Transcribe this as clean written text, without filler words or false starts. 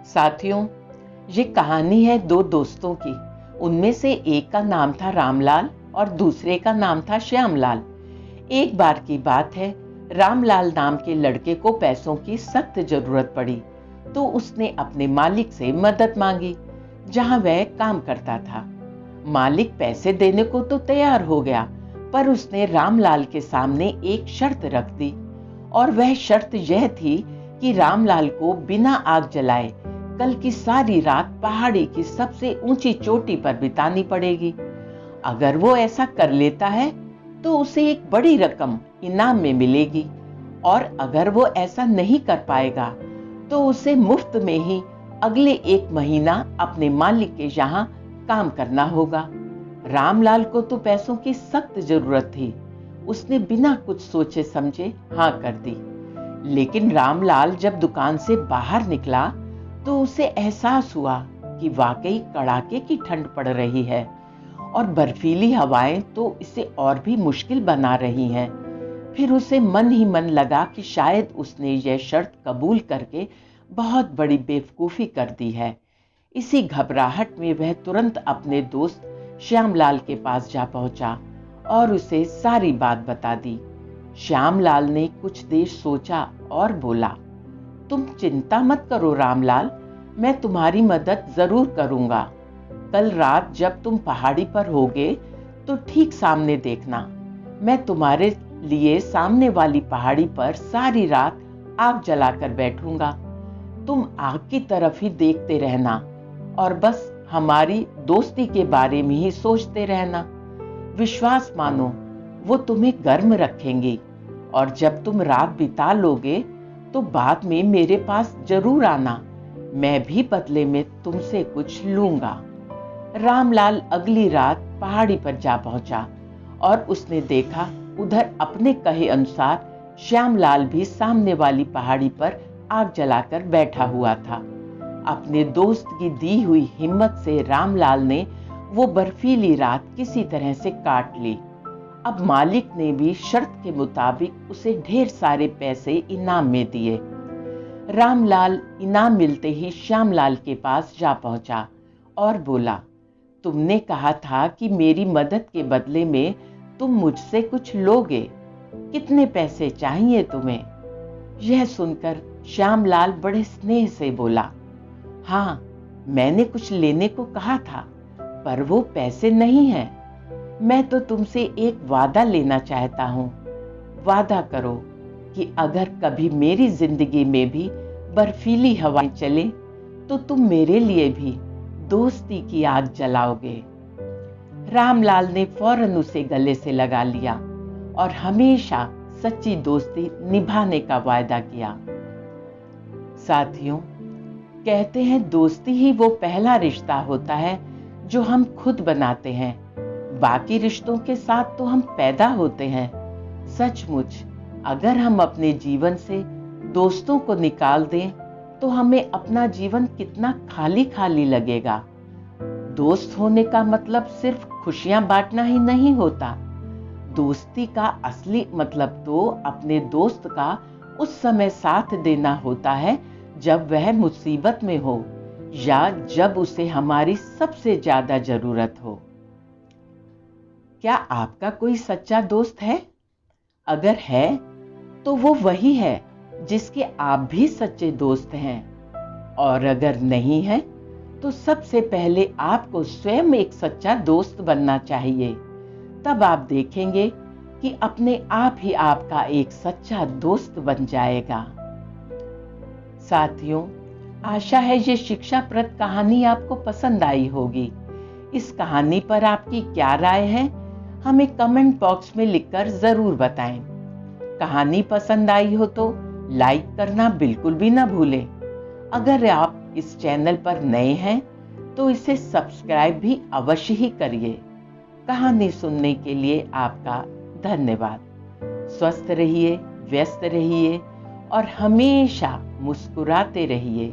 साथियों, ये कहानी है दो दोस्तों की। उनमें से एक का नाम था रामलाल और दूसरे का नाम था श्यामलाल। एक बार की बात है, रामलाल नाम के लड़के को पैसों की सख्त जरूरत पड़ी, तो उसने अपने मालिक से मदद मांगी, जहां वह काम करता था। मालिक पैसे देने को तो तैयार हो गया, पर उसने रामलाल के सामने एक शर्त रख दी, और वह शर्त यह थी कि रामलाल को बिना आग जलाए कल की सारी रात पहाड़ी की सबसे ऊंची चोटी पर बितानी पड़ेगी। अगर वो ऐसा कर लेता है तो उसे एक बड़ी रकम इनाम में मिलेगी, और अगर वो ऐसा नहीं कर पाएगा तो उसे मुफ्त में ही अगले 1 महीना अपने मालिक के यहाँ काम करना होगा। रामलाल को तो पैसों की सख्त जरूरत थी। उसने बिना कुछ सोचे समझे हाँ कर दी। लेकिन रामलाल जब दुकान से बाहर निकला तो उसे एहसास हुआ कि वाकई कड़ाके की ठंड पड़ रही है, और बर्फीली हवाएं तो इसे और भी मुश्किल बना रही हैं। फिर उसे मन ही मन लगा कि शायद उसने यह शर्त कबूल करके बहुत बड़ी बेवकूफी कर दी है। इसी घबराहट में वह तुरंत अपने दोस्त श्यामलाल के पास जा पहुंचा और उसे सारी बात बता दी। श्यामलाल ने कुछ देर सोचा और बोला, तुम चिंता मत करो रामलाल, मैं तुम्हारी मदद जरूर करूंगा। कल रात जब तुम पहाड़ी पर होगे तो ठीक सामने देखना, मैं तुम्हारे लिए सामने वाली पहाड़ी पर सारी रात आग जलाकर बैठूंगा। तुम आग की तरफ ही देखते रहना और बस हमारी दोस्ती के बारे में ही सोचते रहना। विश्वास मानो, वो तुम्हें गर्म रखेंगी, और जब तुम रात बिता लोगे तो बाद में मेरे पास जरूर आना, मैं भी बदले में तुमसे कुछ लूंगा। रामलाल अगली रात पहाड़ी पर जा पहुंचा और उसने देखा उधर अपने कहे अनुसार श्यामलाल भी सामने वाली पहाड़ी पर आग जलाकर बैठा हुआ था। अपने दोस्त की दी हुई हिम्मत से रामलाल ने वो बर्फीली रात किसी तरह से काट ली। अब मालिक ने भी शर्त के मुताबिक उसे ढेर सारे पैसे इनाम में दिए। रामलाल इनाम मिलते ही श्यामलाल के पास जा पहुंचा और बोला, तुमने कहा था कि मेरी मदद के बदले में तुम मुझसे कुछ लोगे, कितने पैसे चाहिए तुम्हें? यह सुनकर श्यामलाल बड़े स्नेह से बोला, हाँ, मैंने कुछ लेने को कहा था, पर वो पैसे नहीं है। मैं तो तुमसे एक वादा लेना चाहता हूँ। वादा करो कि अगर कभी मेरी जिंदगी में भी बर्फीली हवाएं चले तो तुम मेरे लिए भी दोस्ती की आग जलाओगे। रामलाल ने फौरन उसे गले से लगा लिया और हमेशा सच्ची दोस्ती निभाने का वायदा किया। साथियों, कहते हैं दोस्ती ही वो पहला रिश्ता होता है जो हम खुद बनाते हैं। बाकी रिश्तों के साथ तो हम पैदा होते हैं। सचमुच अगर हम अपने जीवन से दोस्तों को निकाल दें तो हमें अपना जीवन कितना खाली खाली लगेगा। दोस्त होने का मतलब सिर्फ खुशियां बांटना ही नहीं होता। दोस्ती का असली मतलब तो अपने दोस्त का उस समय साथ देना होता है जब वह मुसीबत में हो या जब उसे हमारी सबसे ज्यादा जरूरत हो। क्या आपका कोई सच्चा दोस्त है? अगर है तो वो वही है जिसके आप भी सच्चे दोस्त हैं, और अगर नहीं है तो सबसे पहले आपको स्वयं एक सच्चा दोस्त बनना चाहिए। तब आप देखेंगे कि अपने आप ही आपका एक सच्चा दोस्त बन जाएगा। साथियों, आशा है ये शिक्षाप्रद कहानी आपको पसंद आई होगी। इस कहानी पर आपकी क्या राय है, हमें कमेंट बॉक्स में लिखकर जरूर बताएं। कहानी पसंद आई हो तो लाइक करना बिल्कुल भी ना भूलें। अगर आप इस चैनल पर नए हैं तो इसे सब्सक्राइब भी अवश्य ही करिए। कहानी सुनने के लिए आपका धन्यवाद। स्वस्थ रहिए, व्यस्त रहिए और हमेशा मुस्कुराते रहिए।